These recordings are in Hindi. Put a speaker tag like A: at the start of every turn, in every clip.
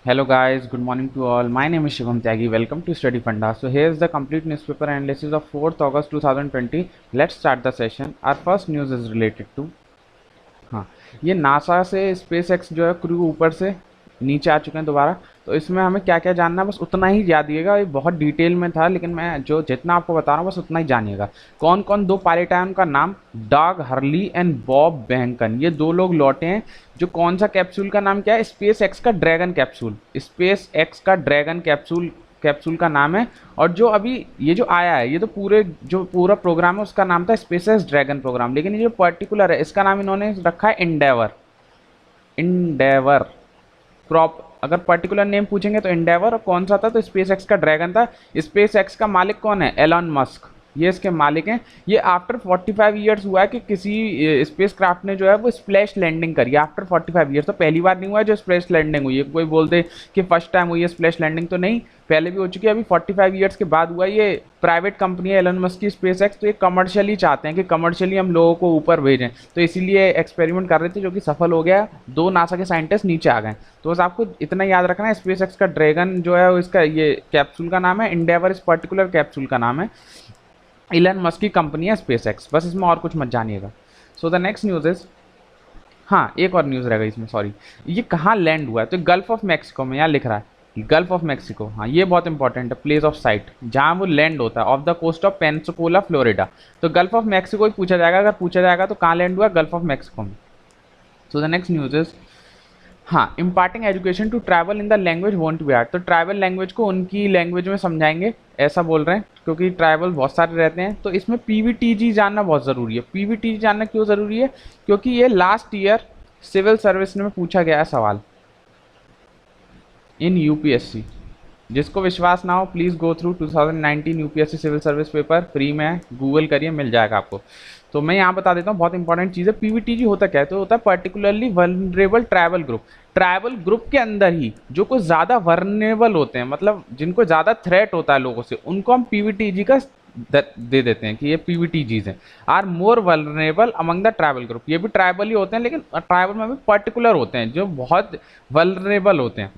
A: Hello guys, good morning to all. My name is Shivam Tyagi. Welcome to Study Funda. So here's the complete newspaper analysis of 4th August 2020. Let's start the session. Our first news is related to हाँ, ये नासा से स्पेस एक्स जो है क्रू ऊपर से नीचे आ चुके हैं दोबारा। तो इसमें हमें क्या क्या जानना है बस उतना ही याद दिएगा। ये बहुत डिटेल में था लेकिन मैं जो जितना आपको बता रहा हूँ बस उतना ही जानिएगा। कौन कौन दो पायलट हैं उनका नाम डॉग हर्ली एंड बॉब बैंकन, ये दो लोग लौटे हैं। जो कौन सा कैप्सूल का नाम क्या है? स्पेस एक्स का ड्रैगन कैप्सूल। स्पेस एक्स का ड्रैगन कैप्सूल कैप्सूल का नाम है। और जो अभी ये जो आया है ये तो पूरा प्रोग्राम है उसका नाम था स्पेस ड्रैगन प्रोग्राम, लेकिन ये जो पर्टिकुलर है इसका नाम इन्होंने रखा है इंडेवर। इंडेवर प्रॉप अगर पर्टिकुलर नेम पूछेंगे तो इंडेवर। और कौन सा था? तो स्पेस एक्स का ड्रैगन था। स्पेस एक्स का मालिक कौन है? एलॉन मस्क, ये इसके मालिक हैं। ये आफ्टर 45 ईयर्स हुआ है कि किसी स्पेस क्राफ्ट ने जो है वो स्प्लैश लैंडिंग करी आफ्टर 45 ईयर्स। तो पहली बार नहीं हुआ है जो स्प्लैश लैंडिंग हुई है। कोई बोलते कि फर्स्ट टाइम हुई है स्प्लैश लैंडिंग, तो नहीं, पहले भी हो चुकी है, अभी 45 ईयर्स के बाद हुआ। ये प्राइवेट कंपनी है एलन मस्क की स्पेस एक्स, तो ये कमर्शियली चाहते हैं कि कमर्शियली हम लोगों को ऊपर भेजें, तो इसीलिए एक्सपेरिमेंट कर रहे थे जो कि सफल हो गया। दो नासा के साइंटिस्ट नीचे आ गए। तो बस आपको इतना याद रखना है, स्पेस एक्स का ड्रैगन जो है इसका ये कैप्सूल का नाम है, इंडेवर इस पर्टिकुलर कैप्सूल का नाम है। इलन मस्क की कंपनी है स्पेस एक्स, बस इसमें और कुछ मत जानिएगा। So the next news is, हाँ एक और न्यूज़ रह गई इसमें, सॉरी। ये कहाँ लैंड हुआ है? तो गल्फ ऑफ मैक्सिको में, यहाँ लिख रहा है गल्फ ऑफ मैक्सिको। हाँ ये बहुत इंपॉर्टेंट है, प्लेस ऑफ साइट जहाँ वो लैंड होता है, off the coast of Pensacola Florida. तो गल्फ ऑफ मैक्सिको ही पूछा जाएगा, अगर पूछा जाएगा तो कहाँ लैंड हुआ? गल्फ ऑफ मैक्सिको में। So the next news is, हाँ, imparting education to travel in the language won't be hard. तो ट्रैवल लैंग्वेज को उनकी लैंग्वेज में समझाएंगे, ऐसा बोल रहे हैं, क्योंकि ट्रैवल बहुत सारे रहते हैं। तो इसमें पीवीटीजी जानना बहुत ज़रूरी है। पीवीटीजी जानना क्यों ज़रूरी है? क्योंकि ये लास्ट ईयर सिविल सर्विस में पूछा गया है सवाल इन यूपीएससी। जिसको विश्वास ना हो please go through 2019 UPSC civil service paper, free में है, गूगल करिए मिल जाएगा आपको। तो मैं यहाँ बता देता हूँ, बहुत इंपॉर्टेंट चीज़ है। पीवीटीजी होता क्या है? तो होता है particularly vulnerable travel group. Travel group के अंदर ही जो कुछ ज़्यादा वल्नरेबल होते हैं, मतलब जिनको ज़्यादा थ्रेट होता है लोगों से, उनको हम पीवीटीजी का दे देते हैं कि ये पीवीटीजीज हैं। Are more vulnerable among the tribal group. ये भी ट्राइबल ही होते हैं, लेकिन ट्राइबल में भी पर्टिकुलर होते हैं जो बहुत वल्नरेबल होते हैं।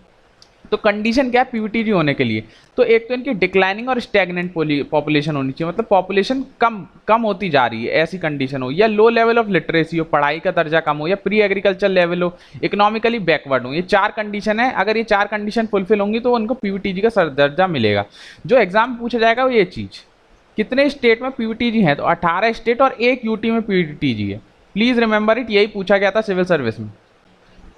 A: तो कंडीशन क्या है पीवीटीजी होने के लिए? तो एक तो इनकी डिक्लाइनिंग और स्टैग्नेंट पॉपुलेशन होनी चाहिए, मतलब पॉपुलेशन कम कम होती जा रही है, ऐसी कंडीशन हो, या लो लेवल ऑफ लिटरेसी हो, पढ़ाई का दर्जा कम हो, या प्री एग्रीकल्चर लेवल हो, इकोनॉमिकली बैकवर्ड हो। ये चार कंडीशन है। अगर ये चार कंडीशन फुलफिल होंगी तो उनको पीवीटीजी का सर दर्जा मिलेगा। जो एग्जाम में पूछा जाएगा वो ये चीज़, कितने स्टेट में पीवीटीजी है? तो 18 स्टेट और एक यूटी में पीवीटीजी है। प्लीज़ रिमेंबर इट, यही पूछा गया था सिविल सर्विस में।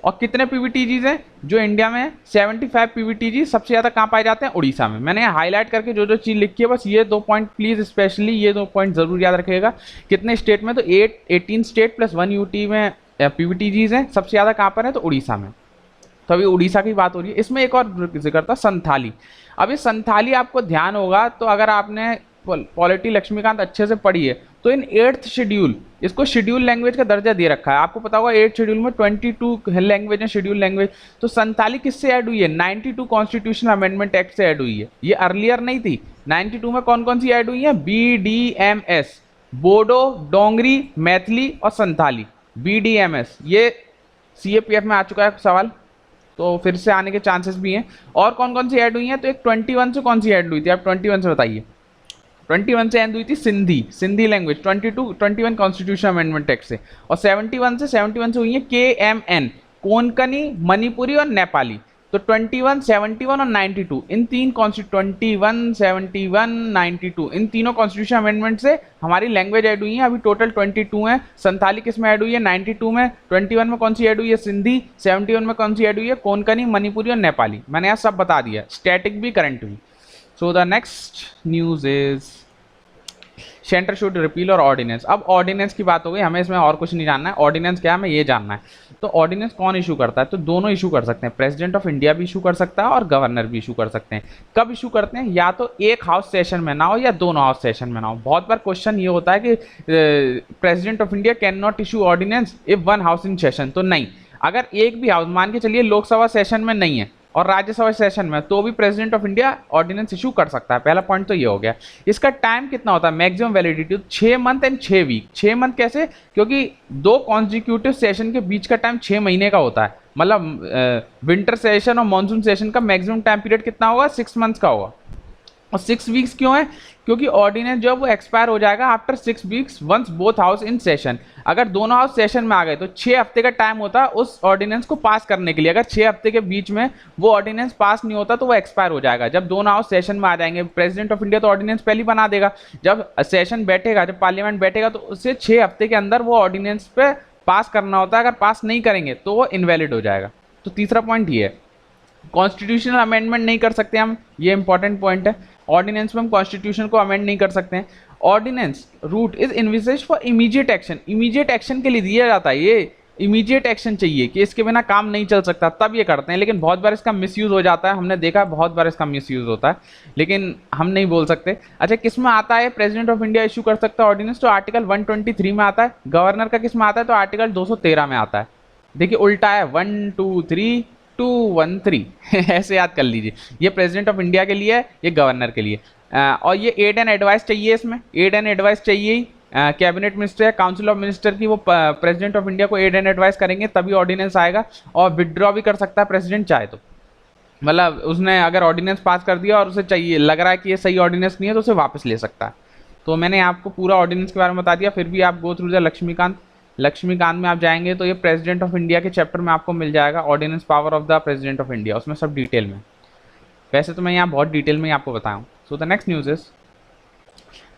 A: और कितने पीवीटीजीज हैं जो इंडिया में? 75 पीवीटीजी। सबसे ज़्यादा कहाँ पाए जाते हैं? उड़ीसा में। मैंने हाईलाइट करके जो जो चीज़ लिखी है बस ये दो पॉइंट प्लीज़ स्पेशली ये दो पॉइंट ज़रूर याद रखिएगा। कितने स्टेट में? तो 18 स्टेट प्लस 1 यूटी में पीवीटीजीज हैं। सबसे ज़्यादा कहाँ पर है? तो उड़ीसा में। तो अभी उड़ीसा की बात हो रही है। इसमें एक और जिक्र था संथाली। अभी संथाली आपको ध्यान होगा, तो अगर आपने पॉलिटी लक्ष्मीकांत अच्छे से पढ़ी है तो इन 8th शेड्यूल इसको शेड्यूल लैंग्वेज का दर्जा दे रखा है। आपको पता होगा 8th शेड्यूल में 22 लैंग्वेज है शेड्यूल लैंग्वेज। तो संथाली किससे ऐड हुई है? 92 कॉन्स्टिट्यूशन अमेंडमेंट एक्ट से ऐड हुई है। ये अर्लियर नहीं थी। 92 में कौन कौन सी ऐड हुई है? BDMS, बोडो, डोंगरी, मैथिली और संथाली। BDMS ये CAPF में आ चुका है सवाल, तो फिर से आने के चांसेस भी हैं। और कौन कौन सी ऐड हुई हैं? तो एक 21 से कौन सी ऐड हुई थी? आप 21 से बताइए। 21 से ऐड हुई थी Sindhi language, 21 constitution amendment act से। और 71 से हुई है KMN, कोंकणी, मणिपुरी और नेपाली। तो 21, 71 और 92 इन तीन 21, 71, 92 इन तीनों कॉन्स्टिट्यूशन अमेंडमेंट से हमारी लैंग्वेज ऐड हुई है। अभी टोटल 22 है। संथाली किस में ऐड हुई है? 92 में। 21 में कौन सी ऐड हुई है? सिंधी। 71 में कौन सी ऐड हुई है? कोंकणी, मणिपुरी और नेपाली। मैंने यहाँ सब बता दिया, स्टैटिक भी करंट भी। सो the next news is centre should repeal और ऑर्डिनेंस। अब ऑर्डिनेंस की बात हो गई, हमें इसमें और कुछ नहीं जानना है। ऑर्डिनेंस क्या है हमें ये जानना है। तो ऑर्डिनेंस कौन इशू करता है? तो दोनों इशू कर सकते हैं, प्रेसिडेंट ऑफ इंडिया भी इशू कर सकता है और गवर्नर भी इशू कर सकते हैं। कब इशू करते हैं? या तो एक हाउस सेशन में ना हो या दोनों हाउस सेशन में ना हो। बहुत बार क्वेश्चन ये होता है कि president of India can not issue ordinance if one house in session. तो नहीं, अगर एक भी हाउस, मान के चलिए लोकसभा सेशन में नहीं है और राज्यसभा सेशन में तो भी President of India ordinance issue कर सकता है। पहला पॉइंट तो ये हो गया। इसका टाइम कितना होता है, maximum validity 6 month and 6 week. 6 month कैसे, क्योंकि 2 कॉन्जिक्यूटिव सेशन के बीच का टाइम 6 महीने का होता है। मतलब विंटर सेशन और मानसून सेशन का मैक्सिमम टाइम पीरियड कितना होगा, 6 मंथ्स का होगा। और 6 वीक्स क्यों है, क्योंकि ऑर्डिनेंस जो है वो एक्सपायर हो जाएगा after 6 weeks once both house in session. अगर दोनों हाउस सेशन में आ गए तो 6 हफ्ते का टाइम होता है उस ऑर्डिनेंस को पास करने के लिए। अगर 6 हफ्ते के बीच में वो ऑर्डिनेंस पास नहीं होता तो वो एक्सपायर हो जाएगा। जब दोनों हाउस सेशन में आ जाएंगे, प्रेसिडेंट ऑफ इंडिया तो ऑर्डिनेंस पहले बना देगा। जब सेशन बैठेगा, जब पार्लियामेंट बैठेगा तो उससे 6 हफ्ते के अंदर वो ऑर्डिनेंस पे पास करना होता है। अगर पास नहीं करेंगे तो वो इनवैलिड हो जाएगा। तो तीसरा पॉइंट ये है, कॉन्स्टिट्यूशनल अमेंडमेंट नहीं कर सकते हम, ये इंपॉर्टेंट पॉइंट है। ऑर्डिनेंस में हम कॉन्स्टिट्यूशन को अमेंड नहीं कर सकते हैं। Ordinance route is envisages for immediate action, immediate action के लिए दिया जाता है। ये इमीडिएट एक्शन चाहिए कि इसके बिना काम नहीं चल सकता, तब ये करते हैं। लेकिन बहुत बार इसका मिसयूज हो जाता है, हमने देखा बहुत बार इसका मिसयूज होता है, लेकिन हम नहीं बोल सकते। अच्छा, किस में आता है प्रेसिडेंट ऑफ इंडिया इशू कर सकता है ऑर्डिनेंस, तो आर्टिकल 123 में आता है। गवर्नर का किस में आता है, तो आर्टिकल 213 में आता है। देखिए उल्टा है, 1 2 3 2 1 3 ऐसे याद कर लीजिए। ये प्रेसिडेंट ऑफ इंडिया के लिए है, ये गवर्नर के लिए। और ये एड एंड एडवाइस चाहिए, इसमें एड एंड एडवाइस चाहिए ही। कैबिनेट मिनिस्टर या काउंसिल ऑफ मिनिस्टर की वो प्रेसिडेंट ऑफ इंडिया को एड एंड एडवाइस करेंगे तभी ऑर्डिनेंस आएगा। और विड्रॉ भी कर सकता है प्रेसिडेंट चाहे तो, मतलब उसने अगर ऑर्डिनेंस पास कर दिया और उसे चाहिए, लग रहा है कि ये सही ऑर्डिनेंस नहीं है, तो उसे वापस ले सकता है। तो मैंने आपको पूरा ऑर्डिनेंस के बारे में बता दिया। फिर भी आप गो थ्रू द लक्ष्मीकांत में आप जाएंगे तो ये प्रेसिडेंट ऑफ इंडिया के चैप्टर में आपको मिल जाएगा, ordinance power of the President of India, उसमें सब डिटेल में। वैसे तो मैं यहाँ बहुत डिटेल में आपको बताऊँ। सो the next news is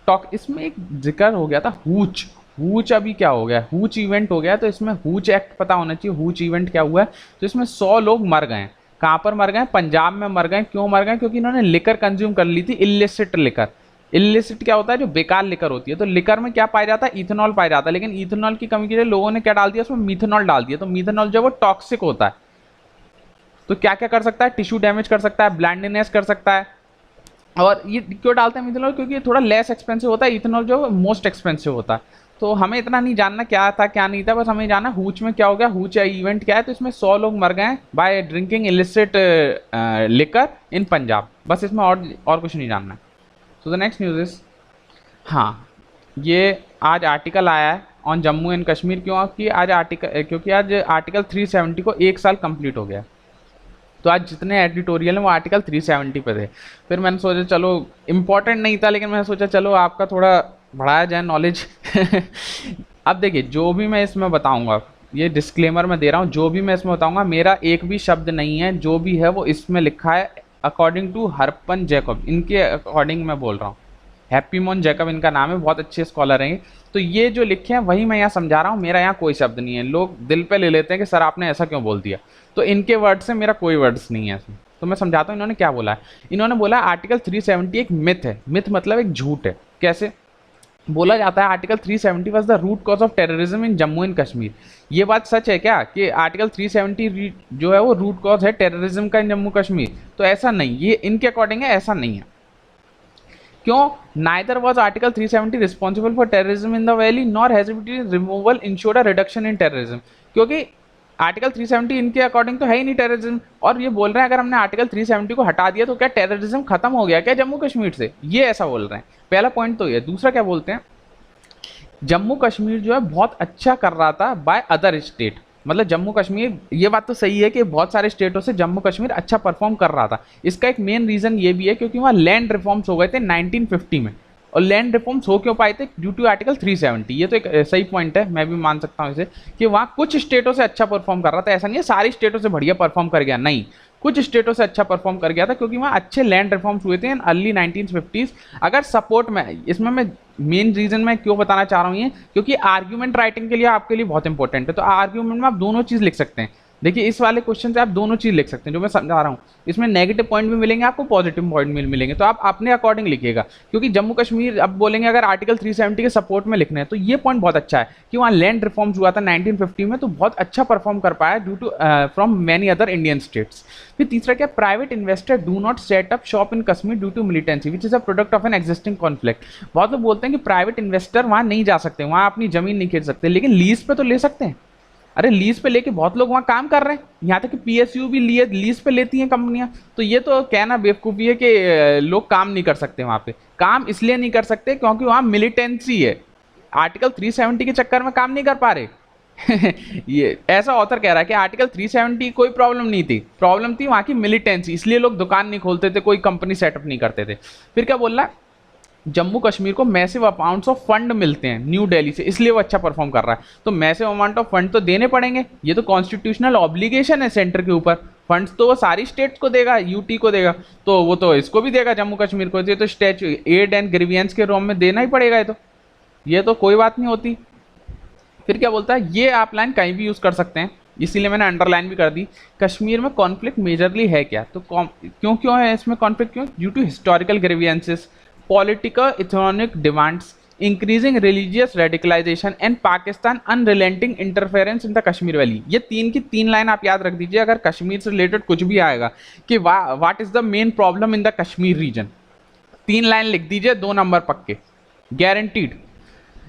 A: talk. इसमें एक जिक्र हो गया था हूच, हूच अभी क्या हो गया, हूच इवेंट हो गया। तो इसमें हूच एक्ट पता होना चाहिए, हूच इवेंट क्या हुआ है। तो इसमें 100 लोग मर गए। कहाँ पर मर गए, पंजाब में मर गए। क्यों मर गए, क्योंकि इन्होंने लिकर कंज्यूम कर ली थी, इलिसिट लिकर। इलिसिट क्या होता है, जो बेकार लिकर होती है। तो लिकर में क्या पाया जाता है, इथेनॉल पाया जाता है। लेकिन इथेनॉल की कमी के लिए लोगों ने क्या डाल दिया, उसमें मिथेनॉल डाल दिया। तो मिथेनॉल जो है वो टॉक्सिक होता है। तो क्या क्या कर सकता है, टिश्यू डैमेज कर सकता है, ब्लाइंडनेस कर सकता है। और ये क्यों डालते हैं मिथेनॉल, क्योंकि ये थोड़ा लेस एक्सपेंसिव होता है, इथेनॉल जो मोस्ट एक्सपेंसिव होता है। तो हमें इतना नहीं जानना क्या था क्या नहीं था, बस हमें जानना हूच में क्या हो गया, हूच इवेंट क्या है। तो इसमें 100 लोग मर गए by drinking illicit liquor in Punjab. बस इसमें और कुछ नहीं जानना है। सो द नेक्स्ट न्यूज़ इज, हाँ ये आज आर्टिकल आया है ऑन जम्मू एंड कश्मीर। क्यों कि आज आर्टिकल, क्योंकि आज आर्टिकल 370 को 1 साल कंप्लीट हो गया। तो आज जितने एडिटोरियल हैं वो आर्टिकल 370 पे थे। फिर मैंने सोचा चलो, इम्पोर्टेंट नहीं था लेकिन मैंने सोचा चलो आपका थोड़ा बढ़ाया जाए नॉलेज। अब देखिए, जो भी मैं इसमें बताऊंगा, ये डिस्क्लेमर मैं दे रहा हूँ, जो भी मैं इसमें बताऊंगा मेरा एक भी शब्द नहीं है, जो भी है वो इसमें लिखा है अकॉर्डिंग टू हरपन जैकब, इनके अकॉर्डिंग मैं बोल रहा हूँ। हैप्पी मोहन जैकब इनका नाम है, बहुत अच्छे स्कॉलर हैं। तो ये जो लिखे हैं वही मैं यहाँ समझा रहा हूँ, मेरा यहाँ कोई शब्द नहीं है। लोग दिल पे ले लेते हैं कि सर आपने ऐसा क्यों बोल दिया, तो इनके वर्ड से मेरा कोई वर्ड्स नहीं है इसमें। तो मैं समझाता हूँ इन्होंने क्या बोला है। इन्होंने बोला आर्टिकल 370 एक मिथ है। मिथ मतलब एक झूठ है। कैसे बोला जाता है, article 370 was the root cause of terrorism in Jammu and Kashmir. ये बात सच है क्या कि आर्टिकल 370 जो है वो रूट कॉज है टेररिज्म का इन जम्मू कश्मीर? तो ऐसा नहीं, ये इनके अकॉर्डिंग है, ऐसा नहीं है। क्यों? Neither was article 370 responsible for terrorism in the valley nor has been removal ensure a reduction in terrorism. क्योंकि आर्टिकल 370 इनके अकॉर्डिंग तो है ही नहीं टेररिज्म, और ये बोल रहे हैं अगर हमने आर्टिकल 370 को हटा दिया तो क्या टेररिज्म खत्म हो गया क्या जम्मू कश्मीर से? ये ऐसा बोल रहे हैं। पहला पॉइंट तो ये। दूसरा क्या बोलते हैं, जम्मू कश्मीर जो है बहुत अच्छा कर रहा था बाय अदर स्टेट। मतलब जम्मू कश्मीर, ये बात तो सही है कि बहुत सारे स्टेटों से जम्मू कश्मीर अच्छा परफॉर्म कर रहा था। इसका एक मेन रीजन ये भी है क्योंकि वहाँ लैंड रिफॉर्म्स हो गए थे 1950 में। और लैंड रिफॉर्म्स हो क्यों पाए थे? Due to article 370। ये तो एक सही पॉइंट है, मैं भी मान सकता हूँ इसे, कि वहाँ कुछ स्टेटों से अच्छा परफॉर्म कर रहा था। ऐसा नहीं है सारी स्टेटों से बढ़िया परफॉर्म कर गया, नहीं, कुछ स्टेटों से अच्छा परफॉर्म कर गया था क्योंकि वहाँ अच्छे लैंड रिफॉर्म्स हुए थे इन अर्ली 1950s। अगर सपोर्ट में, इसमें मैं मेन रीजन मैं क्यों बताना चाह रहा हूँ ये, क्योंकि आर्ग्यूमेंट राइटिंग के लिए आपके लिए बहुत इंपॉर्टेंट है। तो आर्ग्यूमेंट में आप दोनों चीज़ लिख सकते हैं। देखिए इस वाले क्वेश्चन से आप दोनों चीज़ लिख सकते हैं जो मैं समझा रहा हूँ। इसमें नेगेटिव पॉइंट भी मिलेंगे आपको, पॉजिटिव पॉइंट भी मिलेंगे, तो आप अपने अकॉर्डिंग लिखिएगा। क्योंकि जम्मू कश्मीर अब बोलेंगे अगर आर्टिकल 370 के सपोर्ट में लिखने हैं तो ये पॉइंट बहुत अच्छा है कि वहाँ लैंड रिफॉर्म्स हुआ था 1950 में, तो बहुत अच्छा परफॉर्म कर पाया due to from many other Indian states. फिर तीसरा क्या, private investor do not set up shop in Kashmir due to militancy which is a product of an existing conflict. बहुत लोग बोलते हैं कि प्राइवेट इन्वेस्टर वहाँ नहीं जा सकते, वहाँ अपनी जमीन नहीं खरीद सकते, लेकिन लीज पे तो ले सकते हैं। अरे लीज पे लेके बहुत लोग वहाँ काम कर रहे हैं, यहाँ तक कि पीएसयू भी लिए लीज पे लेती हैं कंपनियां। तो ये तो कहना बेवकूफ़ी है कि लोग काम नहीं कर सकते वहाँ पे। काम इसलिए नहीं कर सकते क्योंकि वहाँ मिलिटेंसी है, आर्टिकल 370 के चक्कर में काम नहीं कर पा रहे। ये ऐसा ऑथर कह रहा है कि आर्टिकल 370 कोई प्रॉब्लम नहीं थी, प्रॉब्लम थी वहाँ की मिलिटेंसी, इसलिए लोग दुकान नहीं खोलते थे, कोई कंपनी सेटअप नहीं करते थे। फिर क्या बोल रहा है, जम्मू कश्मीर को मैसिव अमाउंट्स ऑफ फंड मिलते हैं न्यू दिल्ली से, इसलिए वो अच्छा परफॉर्म कर रहा है। तो मैसिव अमाउंट ऑफ फंड तो देने पड़ेंगे, ये तो कॉन्स्टिट्यूशनल ऑब्लिगेशन है सेंटर के ऊपर। फंड्स तो वो सारी स्टेट्स को देगा, यूटी को देगा, तो वो तो इसको भी देगा जम्मू कश्मीर को। ये तो स्टेट एड एंड ग्रीवियंस के रोम में देना ही पड़ेगा, ये तो कोई बात नहीं होती। फिर क्या बोलता है, ये आप लाइन कहीं भी यूज कर सकते हैं, इसीलिए मैंने अंडरलाइन भी कर दी। कश्मीर में कॉन्फ्लिक्ट मेजरली है क्या, तो क्यों है इसमें कॉन्फ्लिक्ट, क्यों, due to historical grievances, political economic demands, increasing religious radicalisation and Pakistan unrelenting interference in the Kashmir valley. ये तीन की तीन लाइन आप याद रख दीजिए, अगर कश्मीर से रिलेटेड कुछ भी आएगा कि what is the main problem in the Kashmir region, तीन लाइन लिख दीजिए, 2 नंबर पक्के गारंटीड।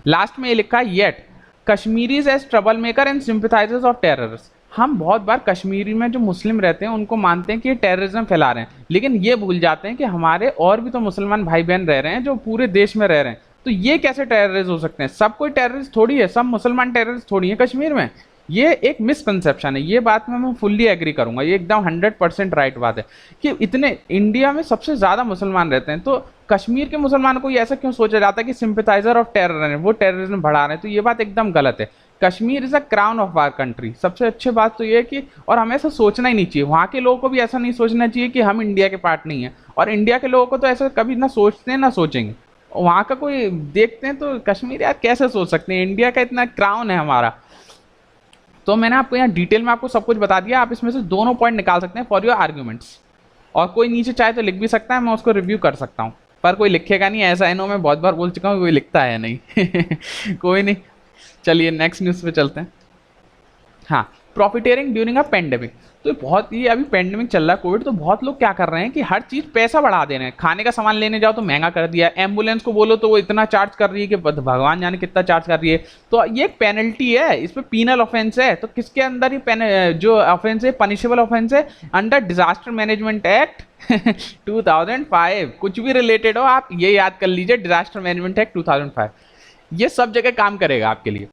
A: लास्ट में ये लिखा है, yet Kashmiris as trouble maker and sympathisers of terrorist. हम बहुत बार कश्मीरी में जो मुस्लिम रहते हैं उनको मानते हैं कि ये टेररिज्म फैला रहे हैं, लेकिन ये भूल जाते हैं कि हमारे और भी तो मुसलमान भाई बहन रह रहे हैं जो पूरे देश में रह रहे हैं। तो ये कैसे टेररिस्ट हो सकते हैं, सब कोई टेररिस्ट थोड़ी है, सब मुसलमान टेररिस्ट थोड़ी है कश्मीर में। ये एक मिसकंसेप्शन है, ये बात में मैं फुल्ली एग्री करूंगा, ये एकदम 100% राइट बात है कि इतने इंडिया में सबसे ज़्यादा मुसलमान रहते हैं, तो कश्मीर के मुसलमानों को ऐसा क्यों सोचा जाता है कि सिंपथाइजर ऑफ टेरर है, वो टेररिज्म बढ़ा रहे हैं, तो ये बात एकदम गलत है। Kashmir is a crown of our country. सबसे अच्छी बात तो ये है कि, और हमें ऐसा सोचना ही नहीं चाहिए, वहाँ के लोगों को भी ऐसा नहीं सोचना चाहिए कि हम इंडिया के पार्ट नहीं है, और इंडिया के लोगों को तो ऐसा कभी ना सोचते हैं ना सोचेंगे। वहाँ का कोई देखते हैं तो कश्मीर यार कैसे सोच सकते हैं, इंडिया का इतना क्राउन है हमारा। तो मैंने आपको यहाँ डिटेल में आपको सब कुछ बता दिया, आप इसमें से दोनों पॉइंट निकाल सकते हैं फॉर योर आर्ग्यूमेंट्स, और कोई नीचे चाहे तो लिख भी सकता है, मैं उसको रिव्यू कर सकता हूँ, पर कोई लिखेगा नहीं, ऐसा है नो, मैं बहुत बार बोल चुका हूँ, कोई लिखता है नहीं। कोई नहीं, चलिए नेक्स्ट न्यूज़ पे चलते हैं। हाँ, प्रॉफिटेरिंग ड्यूरिंग अ पेंडेमिक। तो बहुत ही अभी पेंडेमिक चल रहा है, कोविड, तो बहुत लोग क्या कर रहे हैं कि हर चीज़ पैसा बढ़ा दे रहे हैं। खाने का सामान लेने जाओ तो महंगा कर दिया, एम्बुलेंस को बोलो तो वो इतना चार्ज कर रही है कि भगवान जाने कितना चार्ज कर रही है। तो ये एक पेनल्टी है, इस पर पीनल ऑफेंस है। तो किसके अंदर ये जो ऑफेंस है, पनिशेबल ऑफेंस है अंडर डिजास्टर मैनेजमेंट एक्ट 2005। कुछ भी रिलेटेड हो आप ये याद कर लीजिए, डिजास्टर मैनेजमेंट एक्ट 2005, ये सब जगह काम करेगा आपके लिए।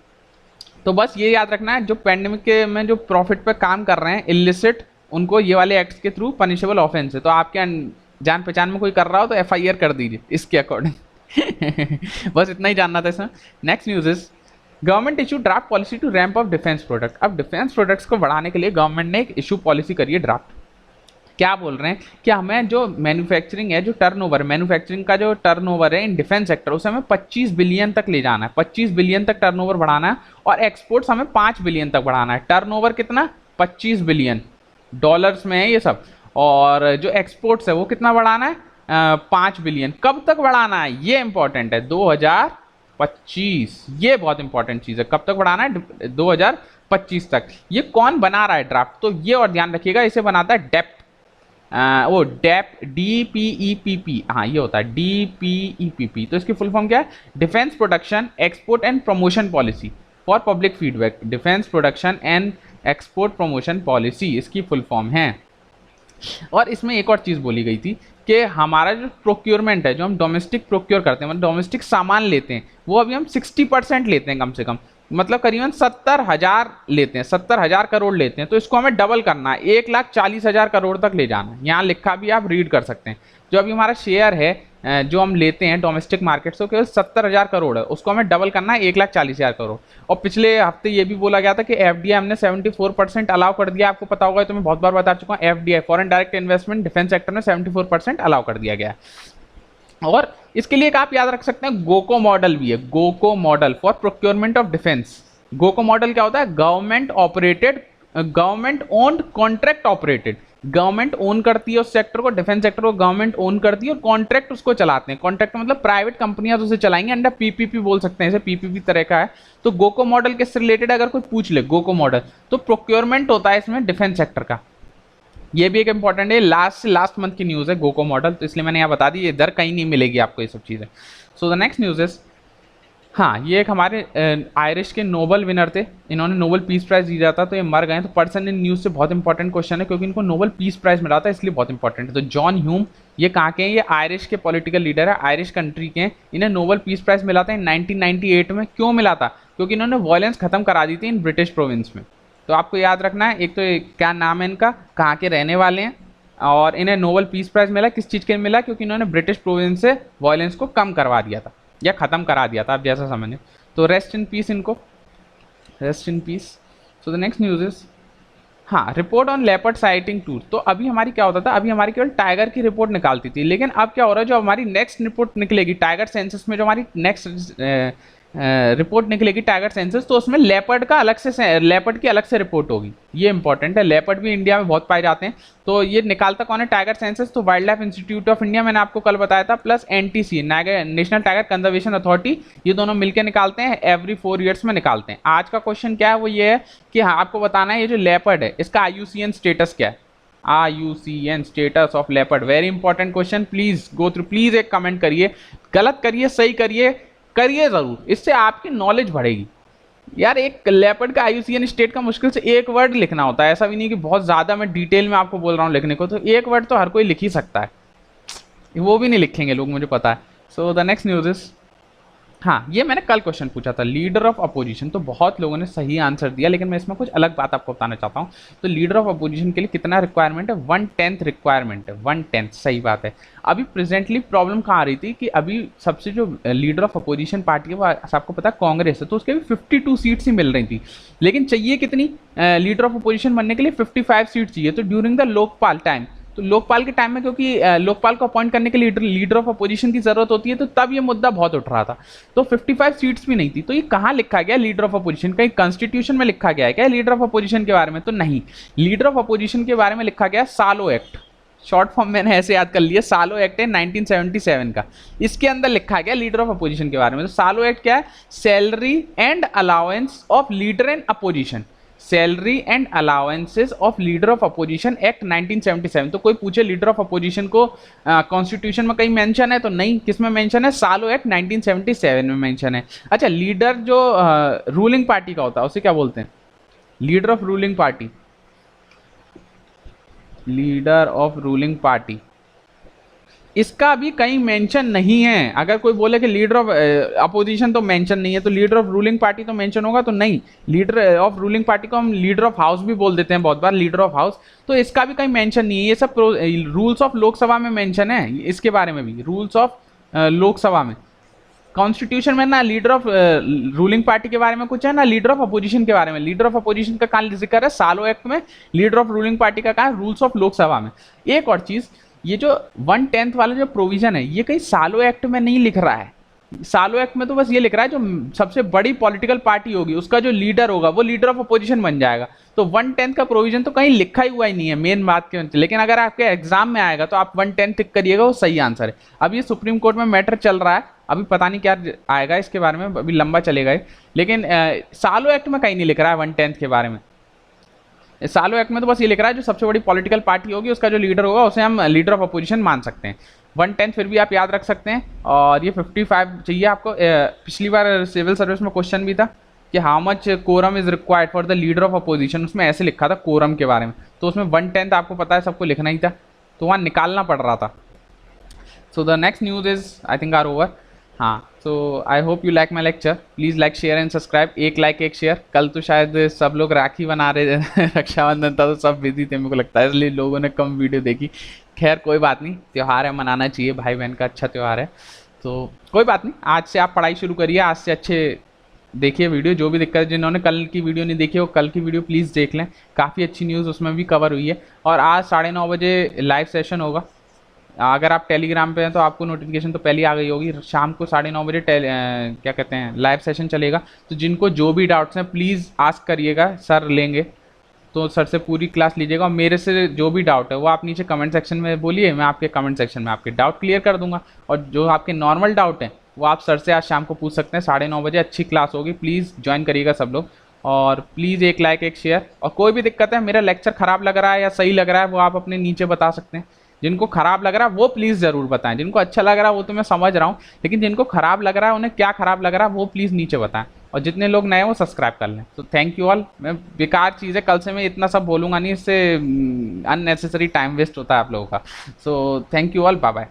A: तो बस ये याद रखना है, जो पेंडेमिक के में जो प्रॉफिट पे काम कर रहे हैं इलिसिट, उनको ये वाले एक्ट्स के थ्रू पनिशेबल ऑफेंस है। तो आपके जान पहचान में कोई कर रहा हो तो एफआईआर कर दीजिए इसके अकॉर्डिंग। बस इतना ही जानना था इसमें। Next news is government issue draft policy to ramp up defence product. अब डिफेंस प्रोडक्ट्स को बढ़ाने के लिए गवर्नमेंट ने एक इशू पॉलिसी करी है ड्राफ्ट। क्या बोल रहे हैं कि हमें जो मैन्युफैक्चरिंग है, जो टर्नओवर, मैन्युफैक्चरिंग का जो टर्नओवर है इन डिफेंस सेक्टर, उसे हमें 25 बिलियन तक ले जाना है, 25 बिलियन तक टर्नओवर बढ़ाना है, और एक्सपोर्ट्स हमें 5 बिलियन तक बढ़ाना है। टर्नओवर कितना, 25 बिलियन डॉलर्स में है ये सब, और जो एक्सपोर्ट्स है वो कितना बढ़ाना है, 5 बिलियन। कब तक बढ़ाना है ये इंपॉर्टेंट है, 2025, ये बहुत इंपॉर्टेंट चीज़ है, कब तक बढ़ाना है, 2025 तक। ये कौन बना रहा है ड्राफ्ट, तो ये और ध्यान रखिएगा, इसे बनाता है डेप्ट, वो डेप DPEPP, हाँ ये होता है DPEPP। तो इसकी फुल फॉर्म क्या है, defence production export and promotion policy for public feedback. Defence production and export promotion policy इसकी फुल फॉर्म है। और इसमें एक और चीज़ बोली गई थी कि हमारा जो प्रोक्योरमेंट है, जो हम डोमेस्टिक प्रोक्योर करते हैं, मतलब डोमेस्टिक सामान लेते हैं, वो अभी हम 60% लेते हैं कम से कम, मतलब करीबन 70,000 लेते हैं, 70,000 करोड़ लेते हैं। तो इसको हमें डबल करना है, 1,40,000 करोड़ तक ले जाना है। यहाँ लिखा भी, आप रीड कर सकते हैं। जो अभी हमारा शेयर है जो हम लेते हैं डोमेस्टिक मार्केट से, केवल 70,000 करोड़ है, उसको हमें डबल करना है 1,40,000 करोड़। और पिछले हफ्ते ये भी बोला गया था कि FDI हमने 74% अलाउ कर दिया, आपको पता होगा, तो मैं बहुत बार बता चुका हूँ, FDI foreign direct investment defence sector में 74% अलाउ कर दिया गया है। और इसके लिए एक आप याद रख सकते हैं, गोको मॉडल भी है, GOCO model for procurement of defence. GOCO model क्या होता है, government operated, government owned, contract operated. Government own करती है उस सेक्टर को, डिफेंस सेक्टर को गवर्नमेंट ओन करती है, और कॉन्ट्रैक्ट उसको चलाते हैं। कॉन्ट्रैक्ट मतलब प्राइवेट कंपनियां उसे चलाएंगे, अंडर PPP बोल सकते हैं, जैसे PPP तरह का है। तो गोको मॉडल किससे रिलेटेड, अगर कोई पूछ ले गोको मॉडल, तो प्रोक्योरमेंट होता है इसमें डिफेंस सेक्टर का। ये भी एक इंपॉर्टेंट है, लास्ट मंथ की न्यूज़ है गोको मॉडल, तो इसलिए मैंने यहाँ बता दी, इधर कहीं नहीं मिलेगी आपको ये सब चीज़ें। सो द नेक्स्ट न्यूज़ इज हाँ, ये एक हमारे आयरिश के नोबल विनर थे, इन्होंने नोबल पीस प्राइज दिया जाता, तो ये मर गए। तो पर्सन इन न्यूज़ से बहुत इंपॉर्टेंट क्वेश्चन है, क्योंकि इनको नोबल पीस प्राइज मिला था, इसलिए बहुत इंपॉर्टेंट है। तो जॉन ह्यूम, ये कहाँ के हैं? ये आयरिश के पॉलिटिकल लीडर है, आयरिश कंट्री के हैं। इन्हें नोबल पीस प्राइज मिला था 1998 में। क्यों मिला था? क्योंकि इन्होंने वायलेंस खत्म करा दी थी इन ब्रिटिश प्रोविंस में। तो आपको याद रखना है, एक तो क्या नाम है इनका, कहाँ के रहने वाले हैं, और इन्हें नोबल पीस प्राइज मिला किस चीज़ के मिला? क्योंकि इन्होंने ब्रिटिश प्रोविंस से वायलेंस को कम करवा दिया था, या ख़त्म करा दिया था, आप जैसा समझें। तो रेस्ट इन पीस इनको, rest in peace. So the next news is, हाँ, report on leopard sighting tour. तो अभी हमारी क्या होता था, अभी हमारी केवल टाइगर की रिपोर्ट निकालती थी, लेकिन अब क्या हो रहा है, जो हमारी नेक्स्ट रिपोर्ट निकलेगी टाइगर सेंसस में, जो हमारी नेक्स्ट रिपोर्ट निकलेगी टाइगर सेंसस, तो उसमें लेपर्ड का अलग से, लेपर्ड की अलग से रिपोर्ट होगी। ये इंपॉर्टेंट है, लेपर्ड भी इंडिया में बहुत पाए जाते हैं। तो ये निकालता कौन है? Tiger census. तो wild life institute of India, मैंने आपको कल बताया था, plus NTC, national tiger conservation authority, ये दोनों मिलकर निकालते हैं, एवरी 4 ईयर्स में निकालते हैं। आज का क्वेश्चन क्या है, वो ये है कि हाँ, आपको बताना है ये जो लेपर्ड है, इसका IUCN स्टेटस क्या है? IUCN status of leopard, very important question. Please go through, please एक कमेंट करिए, गलत करिए सही करिए, करिए जरूर, इससे आपकी नॉलेज बढ़ेगी। यार, एक लेपर्ड का IUCN स्टेट का मुश्किल से एक वर्ड लिखना होता है, ऐसा भी नहीं कि बहुत ज्यादा मैं डिटेल में आपको बोल रहा हूँ लिखने को, तो एक वर्ड तो हर कोई लिख ही सकता है, वो भी नहीं लिखेंगे लोग, मुझे पता है। सो द नेक्स्ट न्यूज इज, हाँ, ये मैंने कल क्वेश्चन पूछा था, लीडर ऑफ अपोजिशन, तो बहुत लोगों ने सही आंसर दिया, लेकिन मैं इसमें कुछ अलग बात आपको बताना चाहता हूँ। तो लीडर ऑफ अपोजिशन के लिए कितना रिक्वायरमेंट है? 1/10 रिक्वायरमेंट है, 1/10, सही बात है। अभी प्रेजेंटली प्रॉब्लम कहाँ आ रही थी कि अभी सबसे जो लीडर ऑफ अपोजिशन पार्टी है वो आपको पता है कांग्रेस है, तो उसके भी 52 सीट्स ही मिल रही थी, लेकिन चाहिए कितनी लीडर ऑफ अपोजिशन बनने के लिए? 55 सीट चाहिए। तो ड्यूरिंग द लोकपाल टाइम, तो लोकपाल के टाइम में, क्योंकि लोकपाल को अपॉइंट करने के लिए लीडर ऑफ अपोजिशन की जरूरत होती है, तो तब ये मुद्दा बहुत उठ रहा था। तो 55 सीट्स भी नहीं थी। तो ये कहाँ लिखा गया लीडर ऑफ अपोजिशन? कहीं कॉन्स्टिट्यूशन में लिखा गया है क्या लीडर ऑफ अपोजिशन के बारे में? तो नहीं, लीडर ऑफ अपोजिशन के बारे में लिखा गया सालो एक्ट, शॉर्ट फॉर्म मैंने ऐसे याद कर लिया, सालो एक्ट है 1977 का, इसके अंदर लिखा गया लीडर ऑफ अपोजिशन के बारे में। तो सालो एक्ट क्या है? Salary and allowance of leader and opposition, salary and allowances of leader of opposition act 1977। तो कोई पूछे लीडर ऑफ अपोजिशन को कॉन्स्टिट्यूशन में कहीं मेंशन है? तो नहीं, किस में मेंशन है? सालो एक्ट 1977 में मेंशन है। अच्छा, लीडर जो रूलिंग पार्टी का होता है उसे क्या बोलते हैं? Leader of ruling party, leader of ruling party, इसका भी कहीं मेंशन नहीं है। अगर कोई बोले कि लीडर ऑफ अपोजिशन तो मेंशन नहीं है, तो लीडर ऑफ रूलिंग पार्टी तो मेंशन होगा? तो नहीं, लीडर ऑफ रूलिंग पार्टी को हम लीडर ऑफ हाउस भी बोल देते हैं बहुत बार, लीडर ऑफ हाउस, तो इसका भी कहीं मेंशन नहीं है। ये सब रूल्स ऑफ लोकसभा में मेंशन है, इसके बारे में भी रूल्स ऑफ लोकसभा में। कॉन्स्टिट्यूशन में ना लीडर ऑफ रूलिंग पार्टी के बारे में कुछ है, ना लीडर ऑफ अपोजिशन के बारे में। लीडर ऑफ अपोजिशन का कहाँ जिक्र है? सालो एक्ट में। लीडर ऑफ रूलिंग पार्टी का कहाँ है? रूल्स ऑफ लोकसभा में। एक और चीज, ये जो 1/10 वाला जो प्रोविजन है, ये कहीं सालो एक्ट में नहीं लिख रहा है। सालो एक्ट में तो बस ये लिख रहा है जो सबसे बड़ी पॉलिटिकल पार्टी होगी उसका जो लीडर होगा वो लीडर ऑफ अपोजिशन बन जाएगा। तो 1/10 का प्रोविजन तो कहीं लिखा ही हुआ ही नहीं है मेन बात के। लेकिन अगर आपके एग्जाम में आएगा तो आप 1/10 टिक करिएगा, वो सही आंसर है। अब ये सुप्रीम कोर्ट में मैटर चल रहा है, अभी पता नहीं क्या आएगा इसके बारे में, अभी लंबा चलेगा। लेकिन सालो एक्ट में कहीं नहीं लिख रहा है 1/10 के बारे में। सालो एक्ट में तो बस ये लिख रहा है जो सबसे बड़ी पॉलिटिकल पार्टी होगी उसका जो लीडर होगा उसे हम लीडर ऑफ अपोजिशन मान सकते हैं। 1/10 फिर भी आप याद रख सकते हैं। और ये 55 चाहिए आपको। पिछली बार सिविल सर्विस में क्वेश्चन भी था कि how much quorum is required for the leader of opposition, उसमें ऐसे लिखा था कोरम के बारे में, तो उसमें 1/10 आपको पता है सबको लिखना ही था, तो वहाँ निकालना पड़ रहा था। So the next news is I think are over. हाँ, so I hope you like my lecture, please like share and subscribe. एक लाइक एक शेयर। कल तो शायद सब लोग राखी बना रहे रक्षाबंधन था तो सब बिजी थे मेरे को लगता है, इसलिए लोगों ने कम वीडियो देखी। खैर कोई बात नहीं, त्यौहार है, मनाना चाहिए, भाई बहन का अच्छा त्यौहार है, तो कोई बात नहीं। आज से आप पढ़ाई शुरू करिए, आज से अच्छे देखिए वीडियो। जो भी दिक्कत है, जिन्होंने कल की वीडियो नहीं देखी वो कल की वीडियो प्लीज़ देख लें, काफ़ी अच्छी न्यूज़ उसमें भी कवर हुई है। और आज 9:30 बजे लाइव सेशन होगा। अगर आप टेलीग्राम पे हैं तो आपको नोटिफिकेशन तो पहले आ गई होगी। शाम को 9:30 बजे क्या कहते हैं लाइव सेशन चलेगा। तो जिनको जो भी डाउट्स हैं प्लीज़ आस्क करिएगा, सर लेंगे, तो सर से पूरी क्लास लीजिएगा। और मेरे से जो भी डाउट है वो आप नीचे कमेंट सेक्शन में बोलिए, मैं आपके कमेंट सेक्शन में आपके डाउट क्लियर कर दूंगा। और जो आपके नॉर्मल डाउट हैं वो आप सर से आज शाम को पूछ सकते हैं। 9:30 बजे अच्छी क्लास होगी, प्लीज़ ज्वाइन करिएगा सब लोग। और प्लीज़ एक लाइक एक शेयर। और कोई भी दिक्कत है, मेरा लेक्चर ख़राब लग रहा है या सही लग रहा है, वो आप अपने नीचे बता सकते हैं। जिनको खराब लग रहा है वो प्लीज़ ज़रूर बताएं, जिनको अच्छा लग रहा है वो तो मैं समझ रहा हूँ, लेकिन जिनको खराब लग रहा है उन्हें क्या खराब लग रहा है वो प्लीज़ नीचे बताएं, और जितने लोग नए हैं वो सब्सक्राइब कर लें। तो थैंक यू ऑल। मैं बेकार चीज़ है, कल से मैं इतना सब बोलूँगा नहीं, इससे अननेसेसरी टाइम वेस्ट होता है आप लोगों का। So thank you all, bye bye.